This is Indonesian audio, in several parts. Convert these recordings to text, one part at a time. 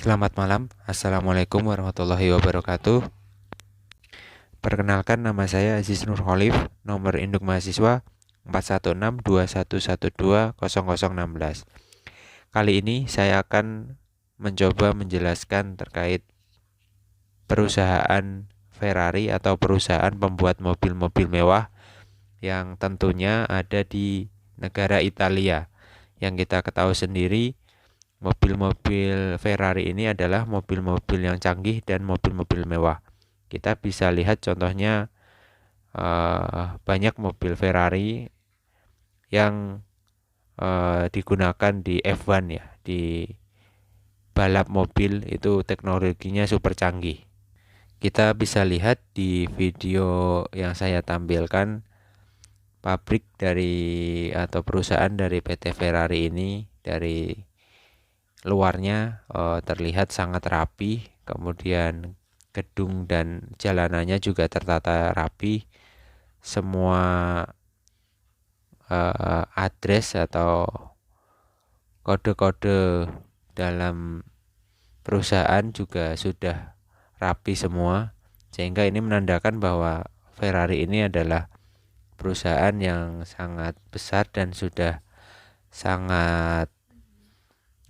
Selamat malam, Assalamualaikum warahmatullahi wabarakatuh. Perkenalkan, nama saya Aziz Nur Khalif, nomor induk mahasiswa 41621120016. Kali ini saya akan mencoba menjelaskan terkait perusahaan Ferrari atau perusahaan pembuat mobil-mobil mewah yang tentunya ada di negara Italia. Yang kita ketahui sendiri, mobil-mobil Ferrari ini adalah mobil-mobil yang canggih dan mobil-mobil mewah. Kita bisa lihat contohnya banyak mobil Ferrari yang digunakan di F1 ya, di balap mobil itu teknologinya super canggih. Kita bisa lihat di video yang saya tampilkan pabrik dari atau perusahaan dari PT Ferrari ini dari luarnya terlihat sangat rapi, kemudian gedung dan jalanannya juga tertata rapi. Semua address atau kode-kode dalam perusahaan juga sudah rapi semua, sehingga ini menandakan bahwa Ferrari ini adalah perusahaan yang sangat besar dan sudah sangat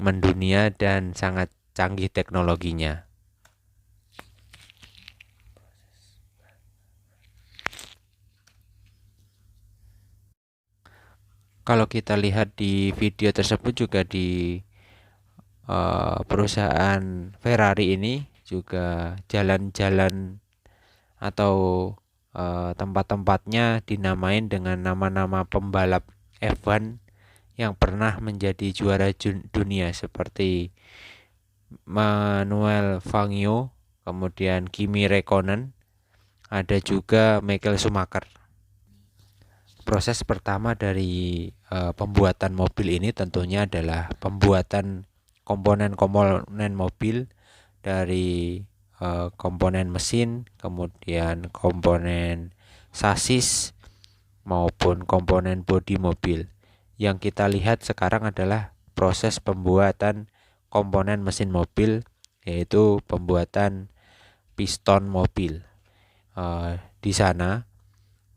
mendunia dan sangat canggih teknologinya. Kalau kita lihat di video tersebut juga di perusahaan Ferrari ini juga jalan-jalan atau tempat-tempatnya dinamain dengan nama-nama pembalap F1 yang pernah menjadi juara dunia seperti Manuel Fangio, kemudian Kimi Räikkönen, ada juga Michael Schumacher. Proses pertama dari pembuatan mobil ini tentunya adalah pembuatan komponen-komponen mobil dari komponen mesin, kemudian komponen sasis maupun komponen bodi mobil. Yang kita lihat sekarang adalah proses pembuatan komponen mesin mobil, yaitu pembuatan piston mobil. Di sana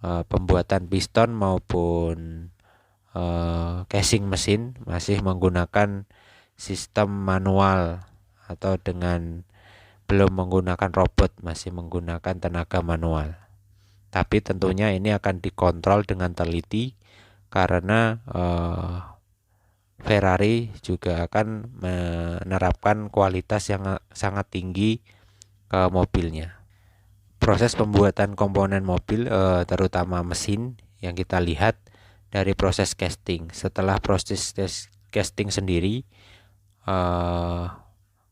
pembuatan piston maupun casing mesin masih menggunakan sistem manual atau dengan belum menggunakan robot, masih menggunakan tenaga manual. Tapi tentunya ini akan dikontrol dengan teliti karena Ferrari juga akan menerapkan kualitas yang sangat tinggi ke mobilnya. Proses pembuatan komponen mobil terutama mesin yang kita lihat dari proses casting. Setelah proses casting sendiri,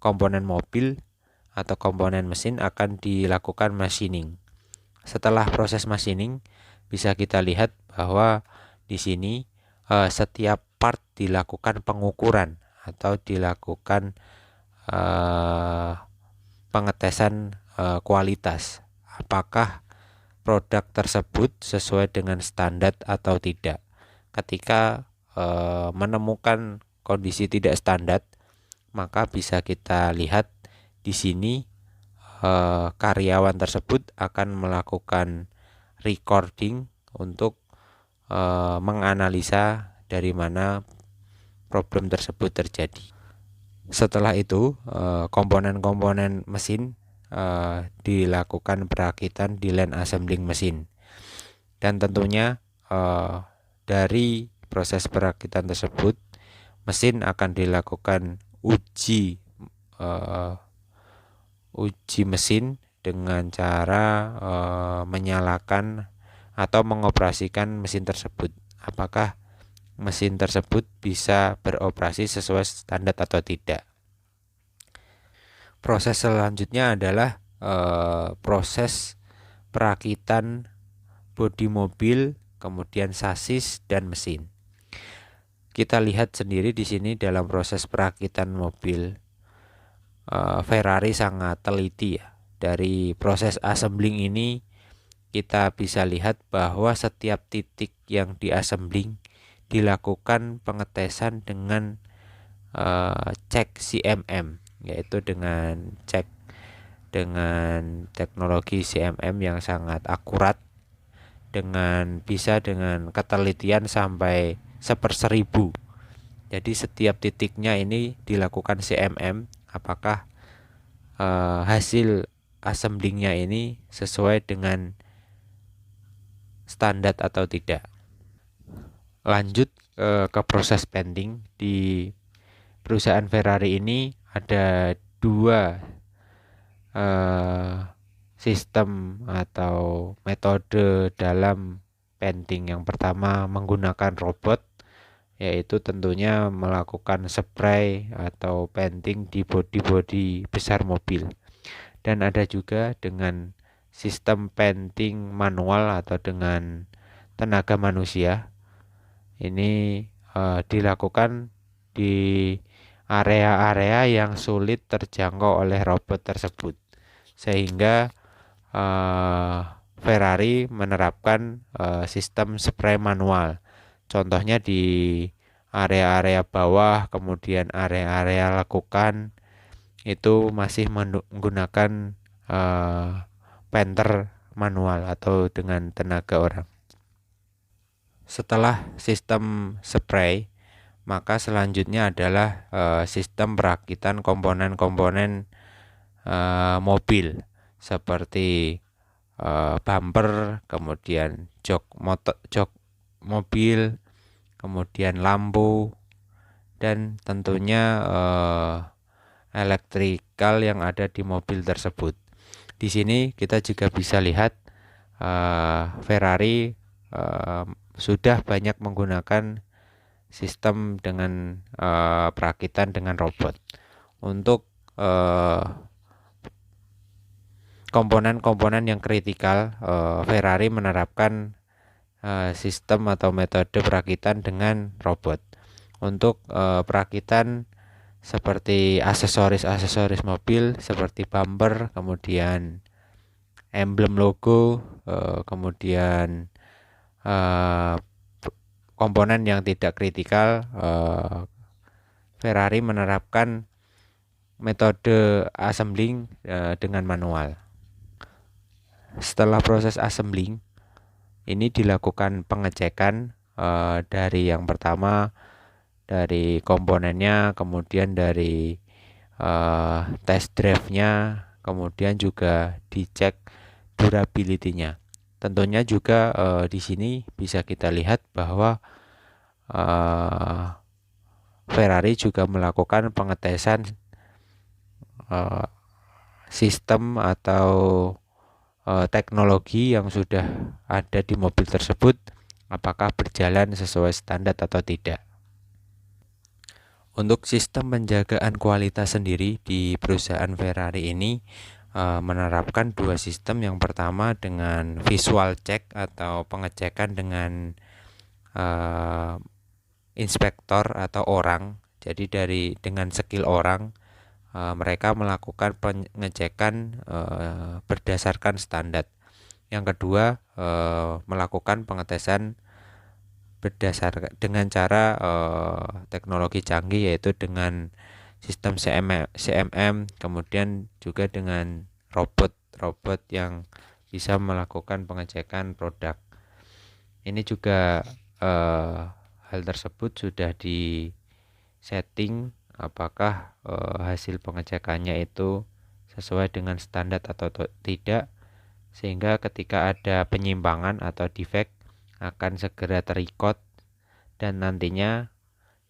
komponen mobil atau komponen mesin akan dilakukan machining. Setelah proses machining, bisa kita lihat bahwa di sini setiap part dilakukan pengukuran atau dilakukan pengetesan kualitas. Apakah produk tersebut sesuai dengan standar atau tidak. Ketika menemukan kondisi tidak standar, maka bisa kita lihat di sini karyawan tersebut akan melakukan recording untuk menganalisa dari mana problem tersebut terjadi. Setelah itu komponen-komponen mesin dilakukan perakitan di line assembling mesin, dan tentunya dari proses perakitan tersebut mesin akan dilakukan uji mesin dengan cara menyalakan atau mengoperasikan mesin tersebut. Apakah mesin tersebut bisa beroperasi sesuai standar atau tidak. Proses selanjutnya adalah proses perakitan bodi mobil, kemudian sasis dan mesin. Kita lihat sendiri di sini dalam proses perakitan mobil Ferrari sangat teliti ya. Dari proses assembling ini kita bisa lihat bahwa setiap titik yang diassembling dilakukan pengetesan dengan cek CMM. yaitu dengan cek dengan teknologi CMM yang sangat akurat, dengan ketelitian sampai 1/1000. Jadi setiap titiknya ini dilakukan CMM, apakah hasil assemblingnya ini sesuai dengan standar atau tidak. Lanjut ke proses painting. Di perusahaan Ferrari ini ada dua sistem atau metode dalam painting. Yang pertama menggunakan robot, yaitu tentunya melakukan spray atau painting di bodi-bodi besar mobil. Dan ada juga dengan sistem painting manual atau dengan tenaga manusia. Ini dilakukan di area-area yang sulit terjangkau oleh robot tersebut, sehingga Ferrari menerapkan sistem spray manual. Contohnya di area-area bawah, kemudian area-area lekukan itu masih menggunakan painter manual atau dengan tenaga orang. Setelah sistem spray, maka selanjutnya adalah sistem perakitan komponen-komponen mobil seperti bumper, kemudian jok mobil, kemudian lampu, dan tentunya elektrikal yang ada di mobil tersebut. Di sini kita juga bisa lihat Ferrari sudah banyak menggunakan sistem dengan perakitan dengan robot. Untuk komponen-komponen yang kritikal, Ferrari menerapkan sistem atau metode perakitan dengan robot. Untuk perakitan seperti aksesoris mobil seperti bumper, kemudian emblem logo, kemudian komponen yang tidak kritikal, Ferrari menerapkan metode assembling dengan manual. Setelah proses assembling, ini dilakukan pengecekan dari yang pertama dari komponennya, kemudian dari test drive-nya, kemudian juga dicek durability-nya. Tentunya juga di sini bisa kita lihat bahwa Ferrari juga melakukan pengetesan sistem atau teknologi yang sudah ada di mobil tersebut, apakah berjalan sesuai standar atau tidak. Untuk sistem penjagaan kualitas sendiri di perusahaan Ferrari ini menerapkan dua sistem. Yang pertama dengan visual check atau pengecekan dengan inspektor atau orang. Jadi dengan skill orang mereka melakukan pengecekan berdasarkan standar. Yang kedua melakukan pengetesan berdasarkan dengan cara teknologi canggih, yaitu dengan sistem CMM, kemudian juga dengan robot yang bisa melakukan pengecekan produk. Ini juga hal tersebut sudah di setting apakah hasil pengecekannya itu sesuai dengan standar atau tidak, sehingga ketika ada penyimpangan atau defect akan segera terrecord dan nantinya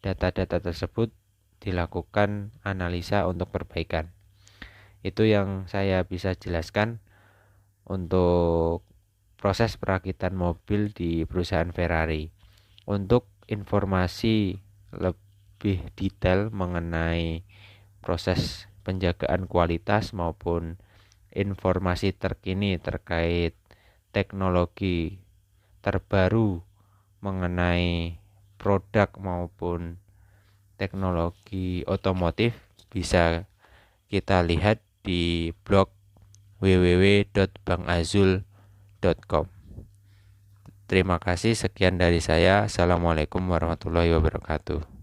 data-data tersebut dilakukan analisa untuk perbaikan. Itu yang saya bisa jelaskan untuk proses perakitan mobil di perusahaan Ferrari. Untuk informasi lebih detail mengenai proses penjagaan kualitas maupun informasi terkini terkait teknologi terbaru mengenai produk maupun teknologi otomotif, bisa kita lihat di blog www.bangazul.com. Terima kasih, sekian dari saya. Assalamualaikum warahmatullahi wabarakatuh.